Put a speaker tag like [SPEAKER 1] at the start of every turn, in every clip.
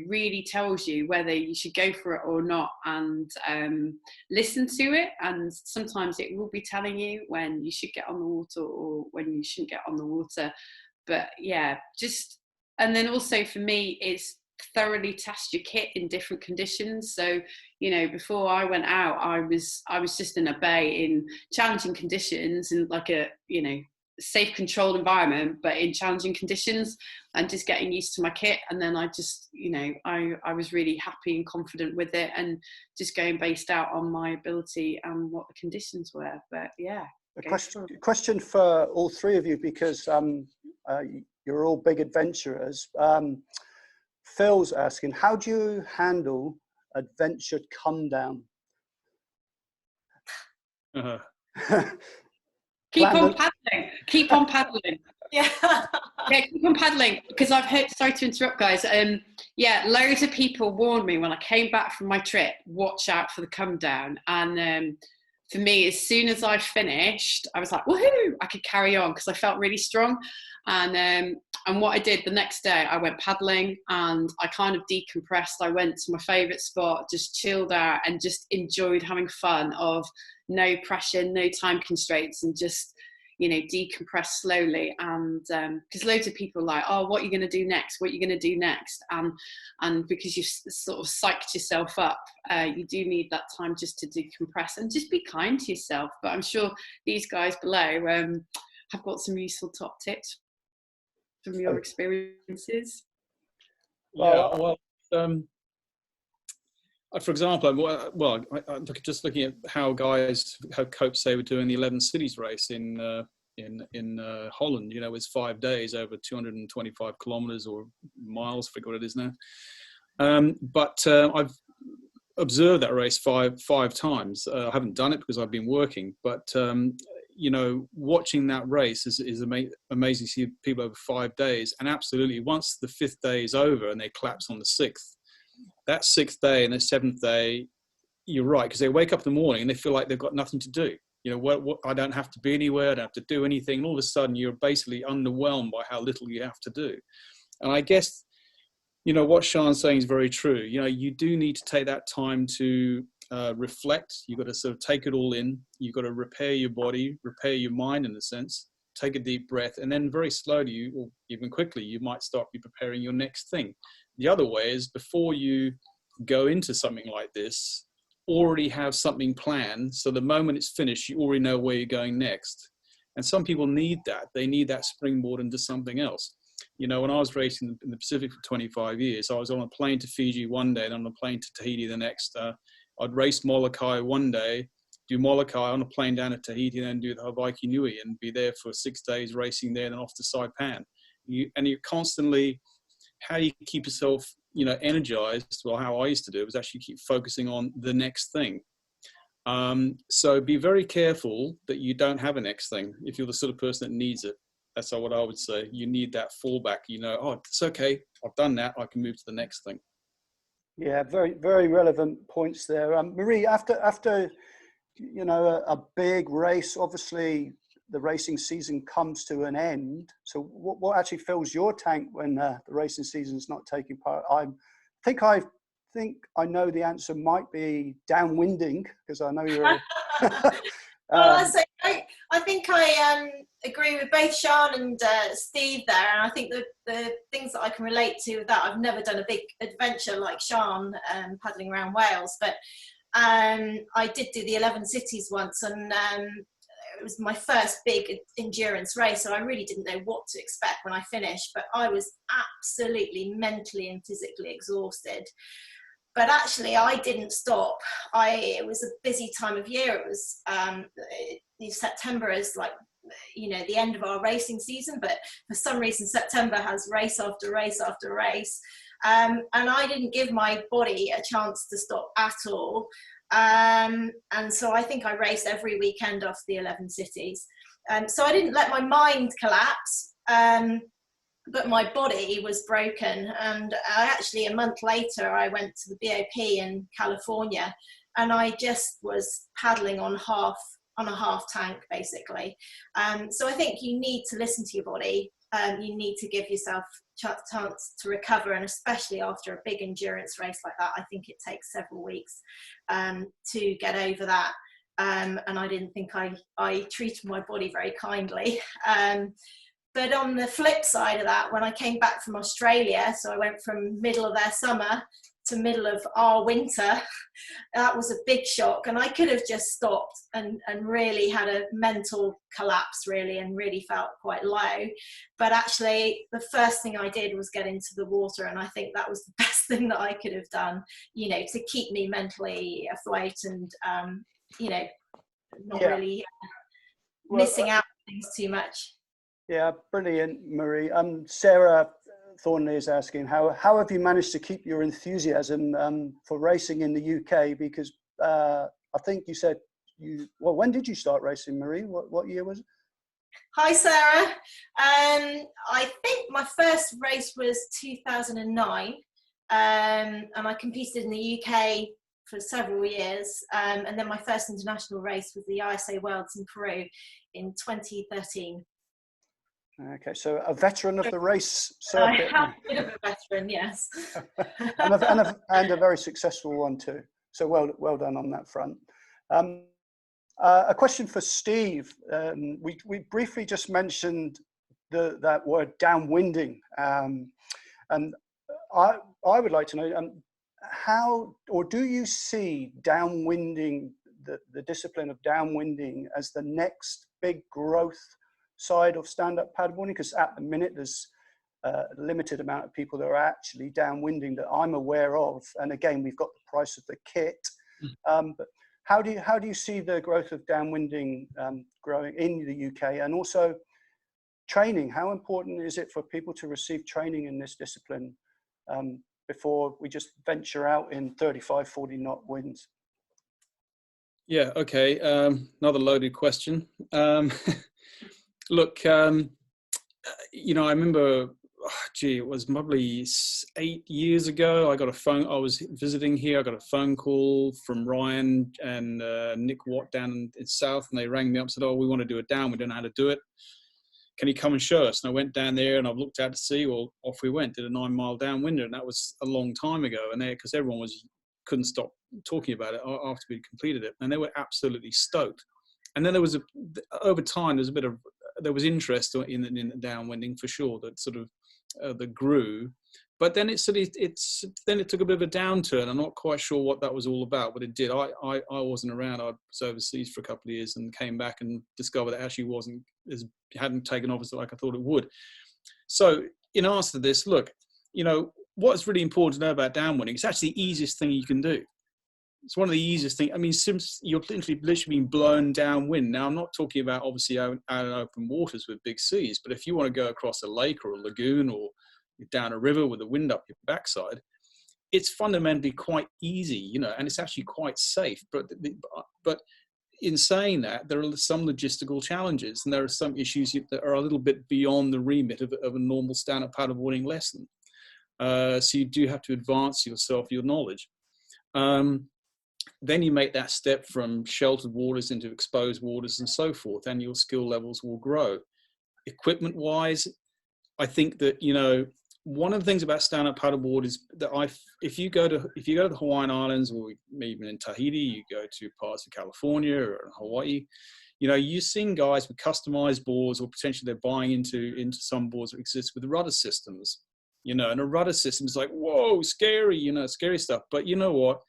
[SPEAKER 1] really tells you whether you should go for it or not, and listen to it. And sometimes it will be telling you when you should get on the water or when you shouldn't get on the water. But yeah, and then also for me, it's thoroughly test your kit in different conditions. So, before I went out, I was just in a bay in challenging conditions, in like a, safe, controlled environment, but in challenging conditions, and just getting used to my kit. And then I just, I was really happy and confident with it, and just going based out on my ability and what the conditions were. But yeah.
[SPEAKER 2] A question for all three of you, because you're all big adventurers. Phil's asking, how do you handle adventure come down?
[SPEAKER 1] Keep on paddling. Keep on paddling.
[SPEAKER 3] Yeah.
[SPEAKER 1] Yeah, keep on paddling. Because I've heard, sorry to interrupt, guys. Loads of people warned me when I came back from my trip, watch out for the come down. And for me, as soon as I finished, I was like, woohoo, I could carry on, because I felt really strong. And what I did the next day, I went paddling and I kind of decompressed. I went to my favourite spot, just chilled out and just enjoyed having fun, of no pressure, no time constraints, and just, decompress slowly. And because loads of people are like, oh, what are you going to do next? What are you going to do next? And because you've sort of psyched yourself up, you do need that time just to decompress and just be kind to yourself. But I'm sure these guys below have got some useful top tips from your experiences.
[SPEAKER 4] For example, I'm just looking at how guys have coped, say, with doing the 11 cities race in Holland. It's 5 days over 225 kilometers or miles, I forget what it is now. But I've observed that race five times. I haven't done it because I've been working, but watching that race is amazing to see people over 5 days. And absolutely, once the 5th day is over and they collapse on the 6th, that 6th day and the 7th day, you're right, because they wake up in the morning and they feel like they've got nothing to do. I don't have to be anywhere, I don't have to do anything. And all of a sudden, you're basically underwhelmed by how little you have to do. And I guess, what Sian's saying is very true. You do need to take that time to reflect. You've got to sort of take it all in. You've got to repair your body, repair your mind in a sense, take a deep breath, and then very slowly, or even quickly, you might start preparing your next thing. The other way is, before you go into something like this, already have something planned. So the moment it's finished, you already know where you're going next. And some people need that. They need that springboard into something else. When I was racing in the Pacific for 25 years, I was on a plane to Fiji one day and on a plane to Tahiti the next. I'd race Molokai one day, do Molokai on a plane down to Tahiti, and then do the Hawaii Nui and be there for 6 days racing there, and then off to Saipan. You're constantly, how do you keep yourself, energized? Well, how I used to do it was actually keep focusing on the next thing. So be very careful that you don't have a next thing if you're the sort of person that needs it. That's what I would say. You need that fallback. Oh, it's okay. I've done that. I can move to the next thing.
[SPEAKER 2] Yeah, very, very relevant points there. Marie, after a big race, obviously the racing season comes to an end. So what actually fills your tank when the racing season is not taking part? I think I know the answer might be downwinding, because I know you're.
[SPEAKER 3] Well, I think I agree with both Sian and Steve there, and I think the things that I can relate to with that, I've never done a big adventure like Sian paddling around Wales, but I did do the 11 cities once, and it was my first big endurance race, so I really didn't know what to expect when I finished, but I was absolutely mentally and physically exhausted. But actually, I didn't stop. It was a busy time of year. It was September is like, the end of our racing season, but for some reason, September has race after race after race. And I didn't give my body a chance to stop at all. And so I think I raced every weekend off the 11 cities. So I didn't let my mind collapse. But my body was broken, and actually a month later I went to the BOP in California, and I just was paddling on a half tank basically. So I think you need to listen to your body. You need to give yourself chance to recover, and especially after a big endurance race like that, I think it takes several weeks to get over that. And I didn't think I treated my body very kindly. But on the flip side of that, when I came back from Australia, so I went from middle of their summer to middle of our winter, that was a big shock. And I could have just stopped and really had a mental collapse, really, and really felt quite low. But actually, the first thing I did was get into the water. And I think that was the best thing that I could have done, you know, to keep me mentally afloat and, you know, not really missing out on things too much.
[SPEAKER 2] Yeah, brilliant, Marie. Sarah Thornley is asking, how have you managed to keep your enthusiasm for racing in the UK? Because I think you said when did you start racing, Marie? What year was it?
[SPEAKER 3] Hi, Sarah. I think my first race was 2009, and I competed in the UK for several years. And then my first international race was the ISA Worlds in Peru in 2013.
[SPEAKER 2] Okay, so a veteran of the race circuit.
[SPEAKER 3] I am a bit of a veteran, yes.
[SPEAKER 2] and a very successful one too. So well done on that front. A question for Steve. We briefly just mentioned that word downwinding, and I would like to know how, or do you see downwinding, the discipline of downwinding, as the next big growth side of stand-up paddleboarding? Because at the minute there's a limited amount of people that are actually downwinding that I'm aware of, and again we've got the price of the kit. But how do you see the growth of downwinding growing in the UK, and also training? How important is it for people to receive training in this discipline before we just venture out in 35, 40 knot winds?
[SPEAKER 4] Yeah, okay. Another loaded question. Look, you know, I remember, it was probably 8 years ago. I got a phone. I was visiting here. I got a phone call from Ryan and Nick Watt down in South, and they rang me up and said, "Oh, we want to do a down. We don't know how to do it. Can you come and show us?" And I went down there and I've looked out to sea. Well, off we went. Did a 9-mile downwinder, and that was a long time ago. And because everyone couldn't stop talking about it after we'd completed it, and they were absolutely stoked. And then there was over time there was interest in the downwinding for sure, that sort of that grew, but then it took a bit of a downturn. I'm not quite sure what that was all about, but it did. I wasn't around. I was overseas for a couple of years and came back and discovered it actually hadn't taken off as like I thought it would. So in answer to this, look, you know, what's really important to know about downwinding, it's actually the easiest thing you can do. It's one of the easiest things. I mean, since you're literally being blown downwind. Now, I'm not talking about obviously out in open waters with big seas, but if you want to go across a lake or a lagoon or down a river with the wind up your backside, it's fundamentally quite easy, you know, and it's actually quite safe. But in saying that, there are some logistical challenges, and there are some issues that are a little bit beyond the remit of a normal stand-up paddleboarding lesson. So you do have to advance your knowledge. Then you make that step from sheltered waters into exposed waters and so forth, and your skill levels will grow. Equipment wise, I think that, you know, one of the things about stand-up paddleboard is that if you go to the Hawaiian Islands, or maybe even in Tahiti, you go to parts of California or Hawaii, you know, you're seeing guys with customized boards, or potentially they're buying into some boards that exist with rudder systems, you know, and a rudder system is like, whoa, scary, you know, scary stuff. But you know what?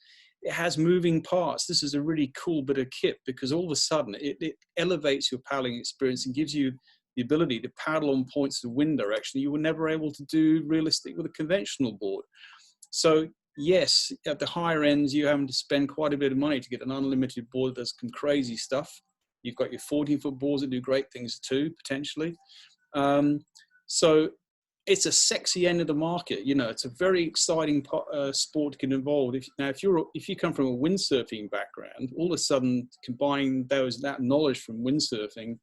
[SPEAKER 4] It has moving parts. This is a really cool bit of kit, because all of a sudden it elevates your paddling experience and gives you the ability to paddle on points of wind direction you were never able to do realistic with a conventional board. So yes, at the higher ends, you're having to spend quite a bit of money to get an unlimited board that does some crazy stuff. You've got your 14-foot boards that do great things too, potentially. So it's a sexy end of the market. You know, it's a very exciting sport to get involved. If you come from a windsurfing background, all of a sudden combining that knowledge from windsurfing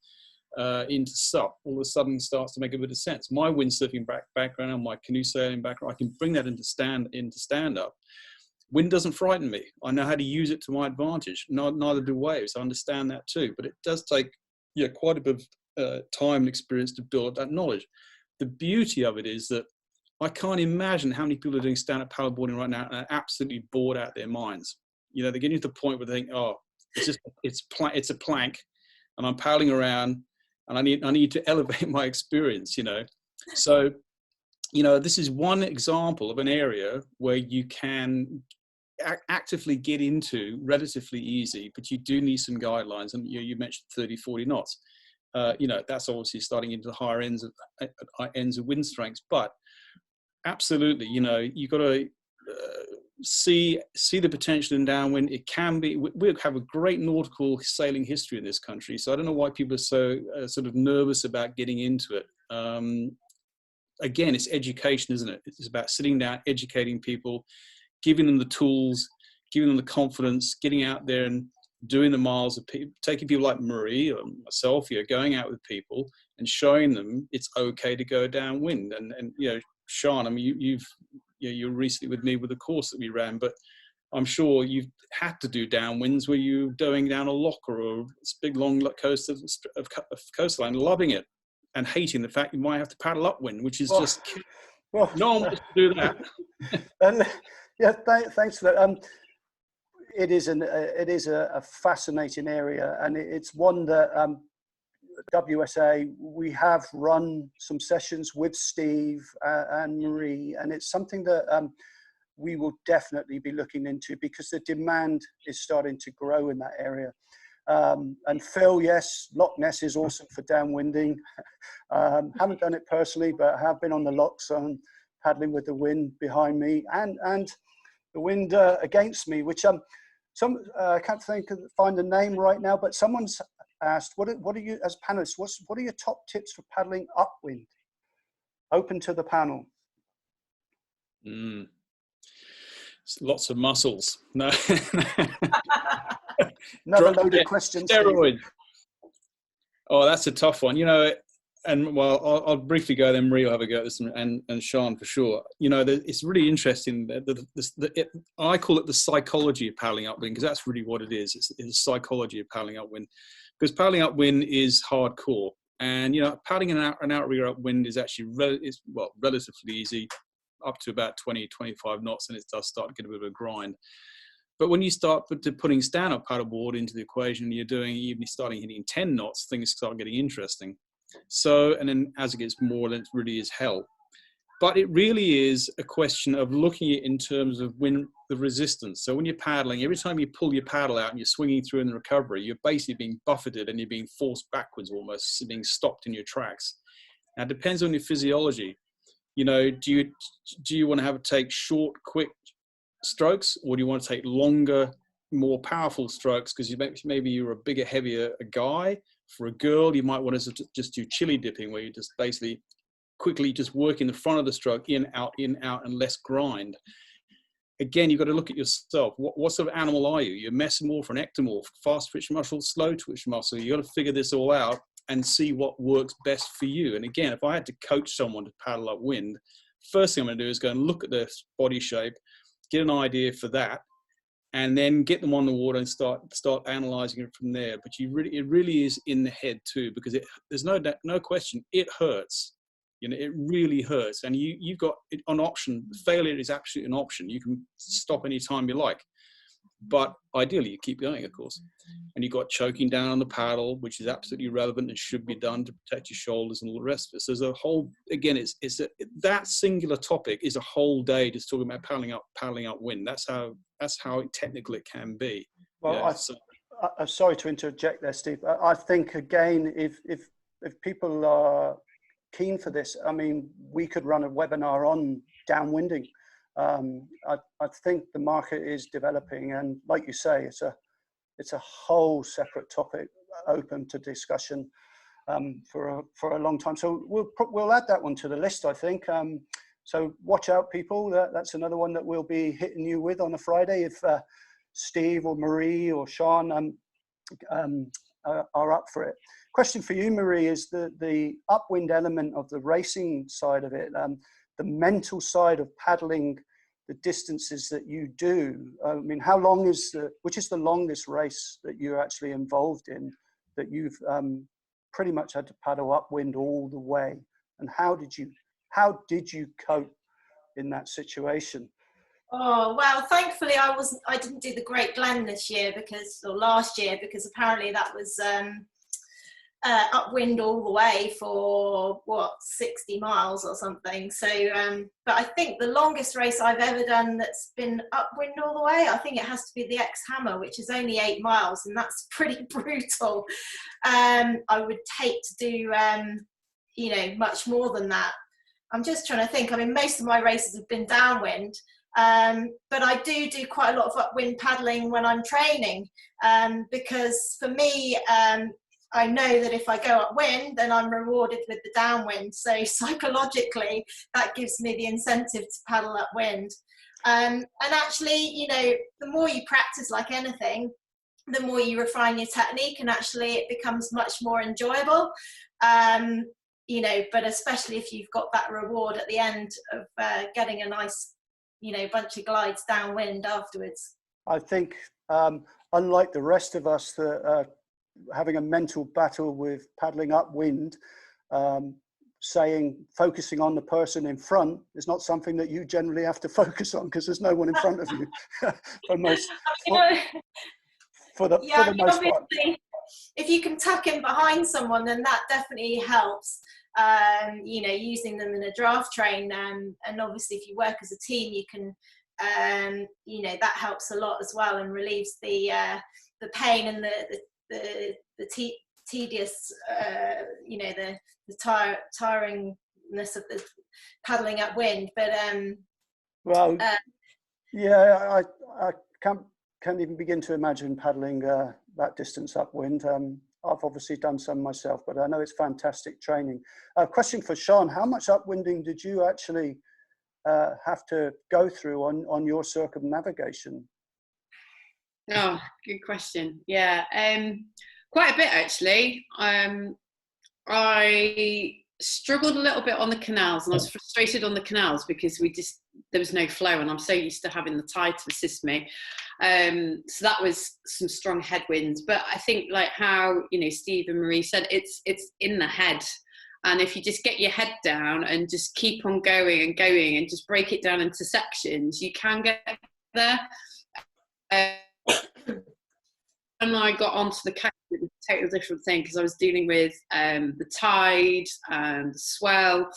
[SPEAKER 4] into SUP, all of a sudden starts to make a bit of sense. My windsurfing background and my canoe sailing background, I can bring that into stand up. Wind doesn't frighten me. I know how to use it to my advantage. Neither do waves. I understand that too. But it does take quite a bit of time and experience to build that knowledge. The beauty of it is that I can't imagine how many people are doing stand-up paddleboarding right now and are absolutely bored out of their minds. You know, they're getting to the point where they think, oh, it's a plank, and I'm paddling around, and I need to elevate my experience. You know, so you know, this is one example of an area where you can actively get into relatively easy, but you do need some guidelines. And you mentioned 30, 40 knots. You know, that's obviously starting into the higher ends of wind strengths, but absolutely, you know, you've got to see the potential in downwind. It can be, we have a great nautical sailing history in this country, so I don't know why people are so sort of nervous about getting into it. Again, it's education, isn't it? It's about sitting down, educating people, giving them the tools, giving them the confidence, getting out there and doing the miles of people, taking people like Marie or myself, you know, going out with people and showing them it's okay to go downwind. And you know, Sian, I mean, you were recently with me with a course that we ran, but I'm sure you've had to do downwinds where you're going down a lock or a big long coast of coastline, loving it and hating the fact you might have to paddle upwind, which is just no one wants to do that.
[SPEAKER 2] Yeah, thanks for that. It is a fascinating area, and it's one that WSA, we have run some sessions with Steve and Marie, and it's something that we will definitely be looking into because the demand is starting to grow in that area. And Phil, yes, Loch Ness is awesome for downwinding. Haven't done it personally, but I have been on the locks on paddling with the wind behind me and the wind against me, which I can't find the name right now, but someone's asked, what are you, as panelists, what are your top tips for paddling upwind? Open to the panel.
[SPEAKER 4] Lots of muscles. No.
[SPEAKER 2] Another loaded question.
[SPEAKER 4] Steroids. Oh, that's a tough one. You know, and well, I'll briefly go, then Marie will have a go at this, and Sian for sure. You know, it's really interesting. I call it the psychology of paddling upwind, because that's really what it is. It's the psychology of paddling upwind, because paddling upwind is hardcore, and you know, paddling an outrigger upwind is actually relatively easy, up to about 20, 25 knots, and it does start to get a bit of a grind. But when you start putting stand-up paddleboard into the equation, you're starting hitting 10 knots, things start getting interesting. So, and then as it gets more, then it really is hell. But it really is a question of looking at it in terms of the resistance. So when you're paddling, every time you pull your paddle out and you're swinging through in the recovery, you're basically being buffeted and you're being forced backwards almost, being stopped in your tracks. Now, it depends on your physiology. You know, do you want to take short, quick strokes, or do you want to take longer, more powerful strokes? Because maybe you're a bigger, heavier guy. For a girl, you might want to just do chili dipping, where you just basically quickly just work in the front of the stroke, in, out, and less grind. Again, you've got to look at yourself. What sort of animal are you? You're mesomorph, an ectomorph, fast twitch muscle, slow twitch muscle. You've got to figure this all out and see what works best for you. And again, if I had to coach someone to paddle upwind, first thing I'm going to do is go and look at their body shape, get an idea for that, and then get them on the water and start analyzing it from there. But it really is in the head too, because there's no question, it hurts. You know, it really hurts, and you've got an option. Failure is absolutely an option. You can stop any time you like, but ideally you keep going, of course. And you've got choking down on the paddle, which is absolutely relevant and should be done to protect your shoulders and all the rest of it. So there's a whole, again, that singular topic is a whole day just talking about paddling upwind. That's how technical it can be.
[SPEAKER 2] Well, yeah, I'm sorry to interject there, Steve. I think again, if people are keen for this, I mean, we could run a webinar on downwinding. I think the market is developing, and like you say, it's a whole separate topic open to discussion for a long time. So we'll add that one to the list, I think. So watch out, people. That's another one that we'll be hitting you with on a Friday if Steve or Marie or Sian are up for it. Question for you, Marie, is the upwind element of the racing side of it, the mental side of paddling the distances that you do. I mean, how long which is the longest race that you're actually involved in that you've pretty much had to paddle upwind all the way? And how did you cope in that situation?
[SPEAKER 3] Oh, well, thankfully I didn't do the Great Glen this year or last year, because apparently that was upwind all the way for 60 miles or something. So but I think the longest race I've ever done that's been upwind all the way, I think it has to be the X-Hammer, which is only 8 miles, and that's pretty brutal. I would hate to do much more than that. I'm just trying to think. I mean, most of my races have been downwind, but I do quite a lot of upwind paddling when I'm training, because for me, I know that if I go upwind, then I'm rewarded with the downwind. So psychologically, that gives me the incentive to paddle upwind. And actually, the more you practice, like anything, the more you refine your technique, and actually it becomes much more enjoyable. But especially if you've got that reward at the end of getting a nice, bunch of glides downwind afterwards.
[SPEAKER 2] I think, unlike the rest of us that are having a mental battle with paddling upwind, focusing on the person in front is not something that you generally have to focus on, because there's no one in front of you for the most part.
[SPEAKER 3] If you can tuck in behind someone, then that definitely helps. Using them in a draft train, and obviously if you work as a team, you can, that helps a lot as well, and relieves the pain and the tedious, the tiringness of the paddling upwind. But
[SPEAKER 2] I can't even begin to imagine paddling that distance upwind. I've obviously done some myself, but I know it's fantastic training. Question for Sian: how much upwinding did you actually have to go through on your circumnavigation?
[SPEAKER 1] Oh, good question. Yeah, quite a bit actually. I struggled a little bit on the canals, and I was frustrated on the canals because there was no flow, and I'm so used to having the tide to assist me. So that was some strong headwinds. But I think, like how Steve and Marie said, it's in the head. And if you just get your head down and just keep on going and going and just break it down into sections, you can get there. When I got onto the coast, it was a totally different thing, because I was dealing with the tide and the swell,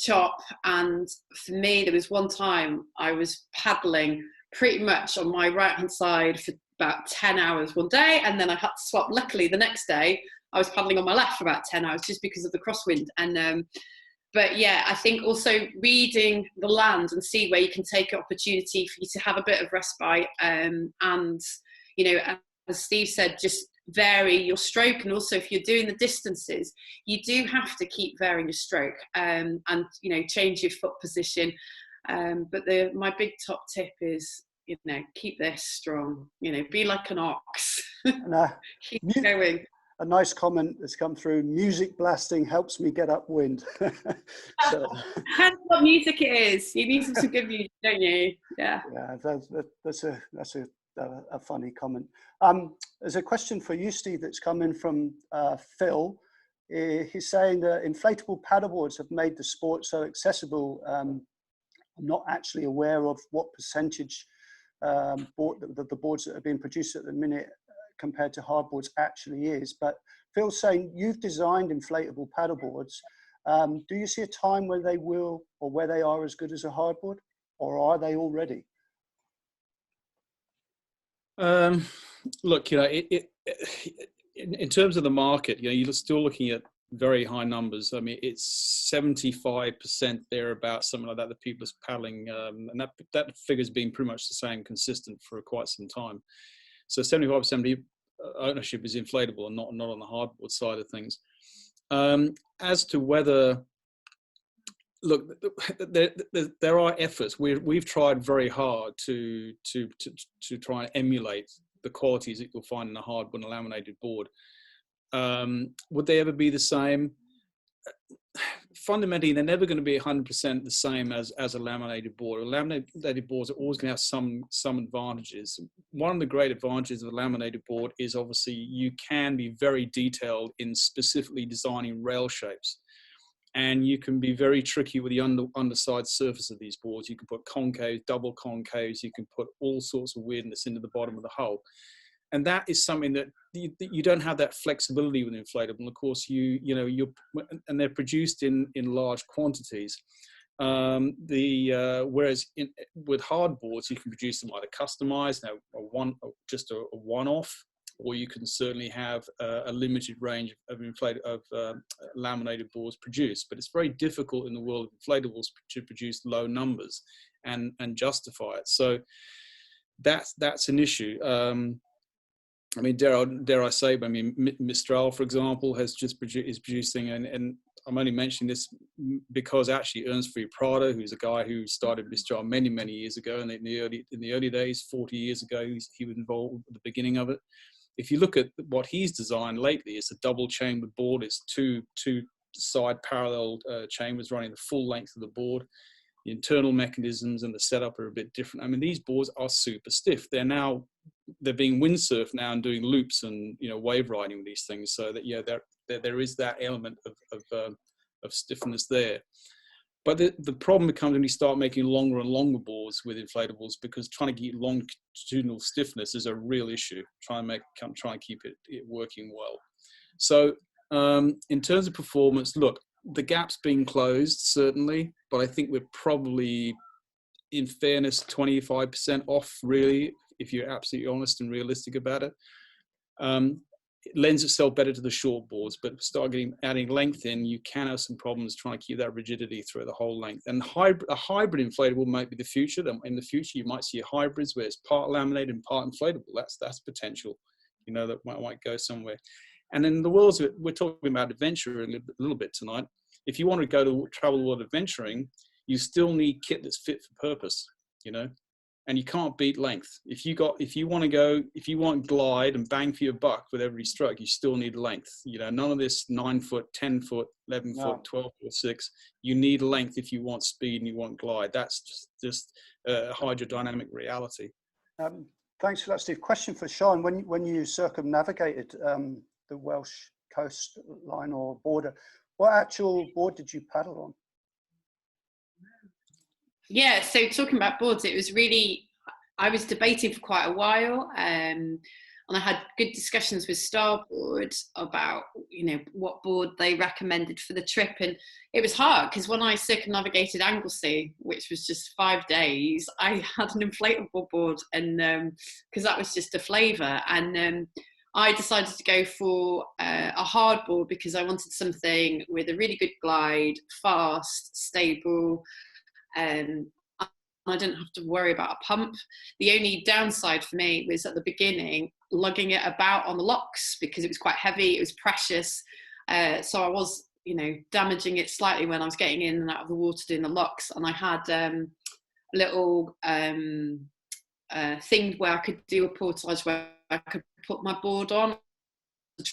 [SPEAKER 1] chop. And for me, there was one time I was paddling pretty much on my right hand side for about 10 hours one day, and then I had to swap. Luckily the next day I was paddling on my left for about 10 hours just because of the crosswind. And but yeah, I think also reading the land and see where you can take an opportunity for you to have a bit of respite, and as Steve said, just vary your stroke. And also if you're doing the distances, you do have to keep varying your stroke, and change your foot position. But my big top tip is, keep this strong, be like an ox. Keep going.
[SPEAKER 2] A nice comment that's come through: music blasting helps me get upwind. So,
[SPEAKER 1] that's what music it is. You need some good music, don't you? Yeah.
[SPEAKER 2] That's a funny comment. There's a question for you, Steve, that's come in from Phil. He's saying that inflatable paddleboards have made the sport so accessible. I'm not actually aware of what percentage the boards that are being produced at the minute compared to hardboards actually is. But Phil's saying, you've designed inflatable paddleboards. Do you see a time where they will, or where they are as good as a hardboard, or are they already?
[SPEAKER 4] Look, in terms of the market, you're still looking at very high numbers. I mean, it's 75% thereabouts, something like that, that people are paddling, and that figure's been pretty much the same, consistent for quite some time. So 75% ownership is inflatable and not on the hardboard side of things. As to whether, look, there are efforts. We've tried very hard to try and emulate the qualities that you'll find in a hardboard and a laminated board. Would they ever be the same? Fundamentally, they're never going to be 100% the same as a laminated board. Laminated boards are always going to have some advantages. One of the great advantages of a laminated board is obviously you can be very detailed in specifically designing rail shapes. And you can be very tricky with the underside surface of these boards. You can put concaves, double concaves, you can put all sorts of weirdness into the bottom of the hull. And that is something that you don't have that flexibility with inflatable. Of course, and they're produced in large quantities. Whereas with hard boards, you can produce them either customized, just a one-off, or you can certainly have a limited range of laminated boards produced. But it's very difficult in the world of inflatables to produce low numbers and justify it. So that's an issue. I mean, dare I say, but I mean, Mistral, for example, is producing, and I'm only mentioning this because actually Ernst Fried Prada, who's a guy who started Mistral many, many years ago, and in the early days, 40 years ago, he was involved at the beginning of it. If you look at what he's designed lately, it's a double chambered board. It's two side parallel chambers running the full length of the board. The internal mechanisms and the setup are a bit different. I mean, these boards are super stiff. They're being windsurfed now and doing loops and wave riding with these things. So that there is that element of stiffness there. But the problem becomes when you start making longer and longer boards with inflatables, because trying to get longitudinal stiffness is a real issue. Trying to keep it working well. So in terms of performance, look, the gap's been closed certainly, but I think we're probably, in fairness, 25% off really, if you're absolutely honest and realistic about it. It lends itself better to the short boards, but adding length in, you can have some problems trying to keep that rigidity through the whole length. And a hybrid inflatable might be the future. In the future, you might see hybrids where it's part laminated and part inflatable. That's potential, that might go somewhere. And in the worlds of it, we're talking about adventure a little bit tonight. If you want to travel the world adventuring, you still need kit that's fit for purpose, and you can't beat length. If you want glide and bang for your buck with every stroke, you still need length. None of this 9 foot, 10 foot, 11 foot, 12 foot, 6. You need length if you want speed and you want glide. That's just a hydrodynamic reality.
[SPEAKER 2] Thanks for that, Steve. Question for Sian. When you circumnavigated the Welsh coastline or border, what actual board did you paddle on?
[SPEAKER 1] Yeah, so talking about boards, it was really, I was debating for quite a while, and I had good discussions with Starboard about, what board they recommended for the trip. And it was hard because when I circumnavigated Anglesey, which was just 5 days, I had an inflatable board, and because that was just a flavour. And I decided to go for a hard board because I wanted something with a really good glide, fast, stable, and I didn't have to worry about a pump. The only downside for me was at the beginning lugging it about on the locks because it was quite heavy, it was precious, so I was damaging it slightly when I was getting in and out of the water doing the locks. And I had a little thing where I could do a portage where I could put my board on the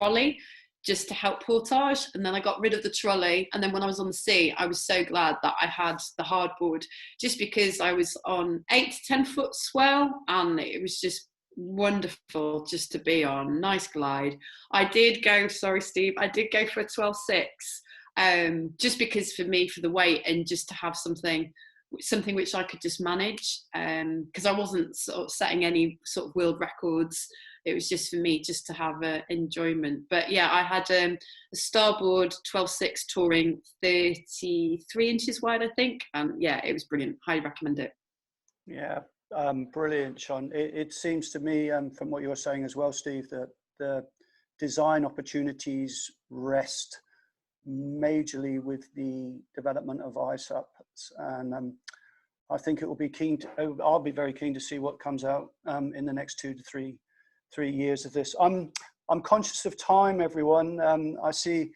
[SPEAKER 1] trolley just to help portage, and then I got rid of the trolley. And then when I was on the sea, I was so glad that I had the hard board, just because I was on 8 to 10 foot swell, and it was just wonderful just to be on. Nice glide. I did go for a 12.6, just because for me, for the weight, and just to have something which I could just manage, because I wasn't sort of setting any sort of world records. It was just for me, just to have enjoyment. But yeah, I had a Starboard 12.6 touring, 33 inches wide, I think. And yeah, it was brilliant. Highly recommend it.
[SPEAKER 2] Yeah, brilliant, Sian. It seems to me, from what you're saying as well, Steve, that the design opportunities rest majorly with the development of SUPs, and I think I'll be very keen to see what comes out in the next 2 to 3 years of this. I'm conscious of time, everyone. I see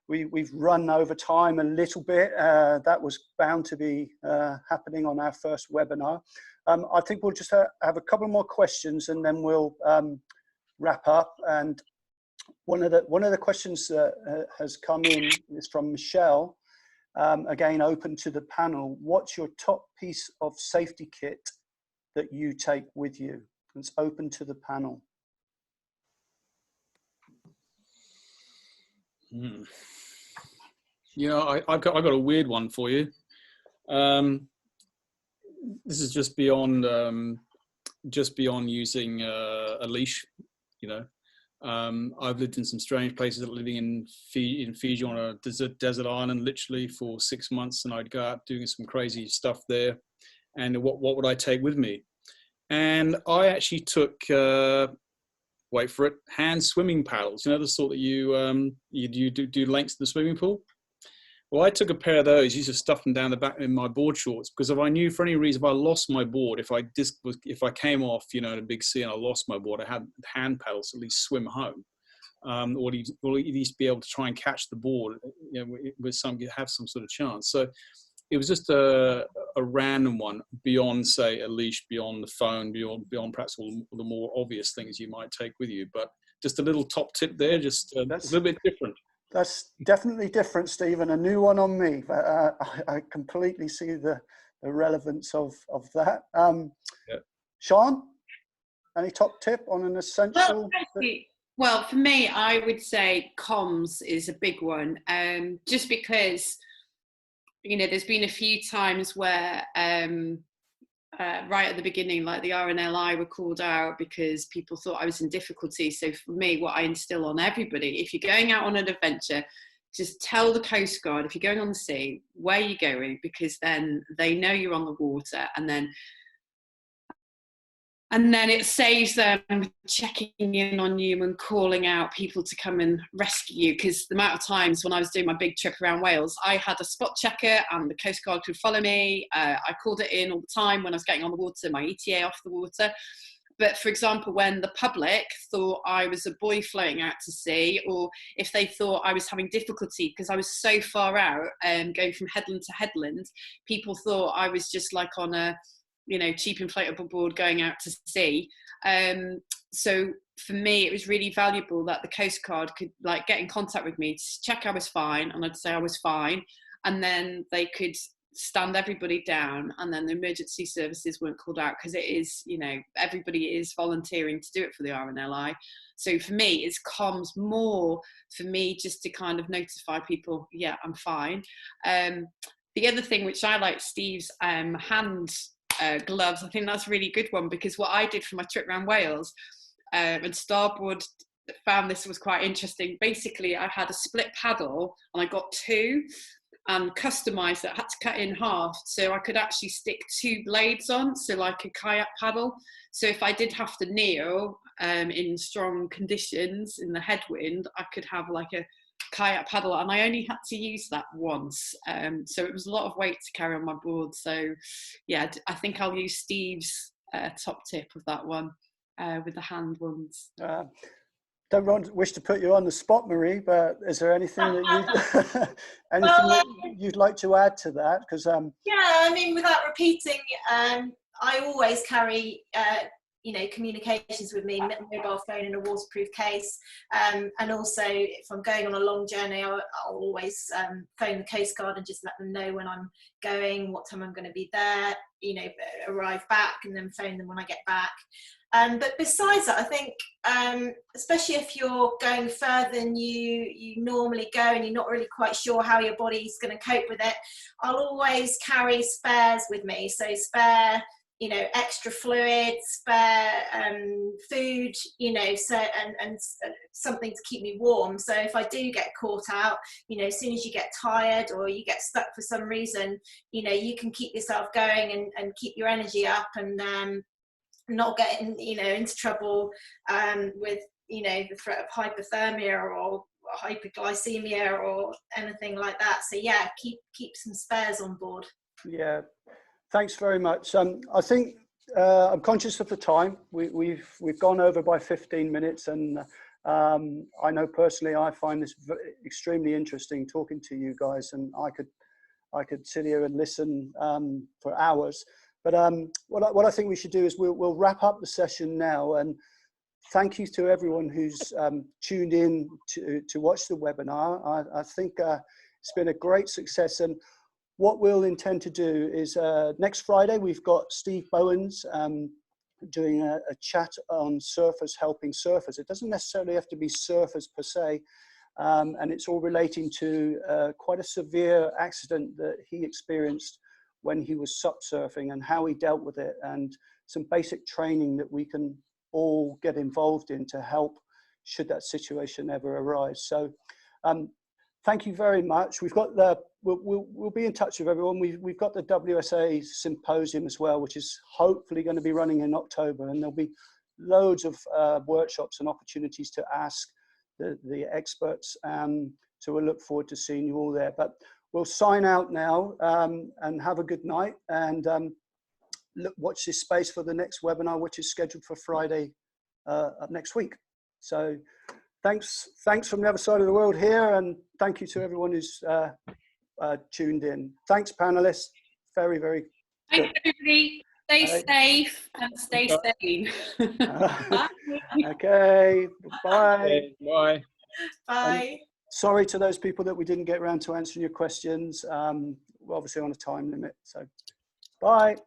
[SPEAKER 2] we've run over time a little bit. That was bound to be happening on our first webinar. I think we'll just have a couple more questions and then we'll wrap up. And one of the questions that has come in is from Michelle, again open to the panel. What's your top piece of safety kit that you take with you? It's open to the panel.
[SPEAKER 4] You know, I've got a weird one for you. This is just beyond using a leash. You know, I've lived in some strange places, living in Fiji on a desert island, literally for 6 months, and I'd go out doing some crazy stuff there. And what would I take with me? And I actually took, wait for it, hand swimming paddles. You know, the sort that you do lengths in the swimming pool. Well, I took a pair of those, used to stuff them down the back in my board shorts, because if I knew for any reason if I lost my board, if I came off, you know, in a big sea and I lost my board, I had hand paddles to at least swim home, or at least be able to try and catch the board, you know, have some sort of chance. So it was just a random one, beyond, say, a leash, beyond the phone, beyond perhaps all the more obvious things you might take with you. But just a little top tip there, just a little bit different.
[SPEAKER 2] That's definitely different, Stephen. A new one on me, but I completely see the relevance of that.
[SPEAKER 4] Yeah.
[SPEAKER 2] Sian, any top tip on an essential?
[SPEAKER 1] Well, for me, I would say comms is a big one. Just because, you know, there's been a few times where right at the beginning, like the RNLI were called out because people thought I was in difficulty. So for me, what I instill on everybody, if you're going out on an adventure, just tell the Coast Guard, if you're going on the sea, where you're going, because then they know you're on the water, and then it saves them checking in on you and calling out people to come and rescue you. Because the amount of times when I was doing my big trip around Wales, I had a spot checker and the Coast Guard could follow me. I called it in all the time when I was getting on the water, my ETA off the water. But for example, when the public thought I was a buoy floating out to sea, or if they thought I was having difficulty because I was so far out, going from headland to headland, people thought I was just like on a, you know, cheap inflatable board going out to sea. So for me, it was really valuable that the Coast Guard could like get in contact with me to check I was fine, and I'd say I was fine, and then they could stand everybody down, and then the emergency services weren't called out, because it is, you know, everybody is volunteering to do it for the RNLI. So for me, it's comms more for me, just to kind of notify people, yeah, I'm fine. The other thing which I like, Steve's hand gloves, I think that's a really good one, because what I did for my trip around Wales, and Starboard found this was quite interesting. Basically, I had a split paddle and I got two and customized it. I had to cut it in half so I could actually stick two blades on, so like a kayak paddle. So if I did have to kneel in strong conditions in the headwind, I could have like a kayak paddle, and I only had to use that once, so it was a lot of weight to carry on my board. So yeah, I think I'll use Steve's top tip of that one, with the hand ones.
[SPEAKER 2] Don't wish to put you on the spot, Marie, but is there anything that you'd like to add to that? Because
[SPEAKER 3] yeah, I mean, without repeating, I always carry you know, communications with me, mobile phone in a waterproof case, and also if I'm going on a long journey, I'll always phone the Coast Guard and just let them know when I'm going, what time I'm going to be there, you know, arrive back, and then phone them when I get back. But besides that, I think, especially if you're going further than you normally go and you're not really quite sure how your body's going to cope with it, I'll always carry spares with me. So spare, you know, extra fluid, spare food, you know, so and something to keep me warm. So if I do get caught out, you know, as soon as you get tired or you get stuck for some reason, you know, you can keep yourself going and keep your energy up, and not getting, you know, into trouble with, you know, the threat of hypothermia or hypoglycemia or anything like that. So yeah, keep some spares on board.
[SPEAKER 2] Yeah, thanks very much. I think I'm conscious of the time. We've gone over by 15 minutes, and I know personally I find this extremely interesting talking to you guys, and I could sit here and listen for hours. But what I think we should do is we'll wrap up the session now, and thank you to everyone who's tuned in to watch the webinar. I think it's been a great success, and what we'll intend to do is next Friday we've got Steve Bowens doing a chat on surfers helping surfers. It doesn't necessarily have to be surfers per se, and it's all relating to quite a severe accident that he experienced when he was SUP surfing and how he dealt with it, and some basic training that we can all get involved in to help should that situation ever arise. So thank you very much. We've got we'll be in touch with everyone. We've got the WSA symposium as well, which is hopefully going to be running in October, and there'll be loads of workshops and opportunities to ask the experts. So we'll look forward to seeing you all there. But we'll sign out now, and have a good night, and watch this space for the next webinar, which is scheduled for Friday of next week. So thanks from the other side of the world here, and thank you to everyone who's tuned in. Thanks, panelists. Very, very good.
[SPEAKER 1] Thanks, everybody. Stay safe and stay sane. Bye.
[SPEAKER 2] Okay, bye.
[SPEAKER 4] Bye.
[SPEAKER 3] Bye.
[SPEAKER 2] Sorry to those people that we didn't get around to answering your questions. We're obviously on a time limit, so bye.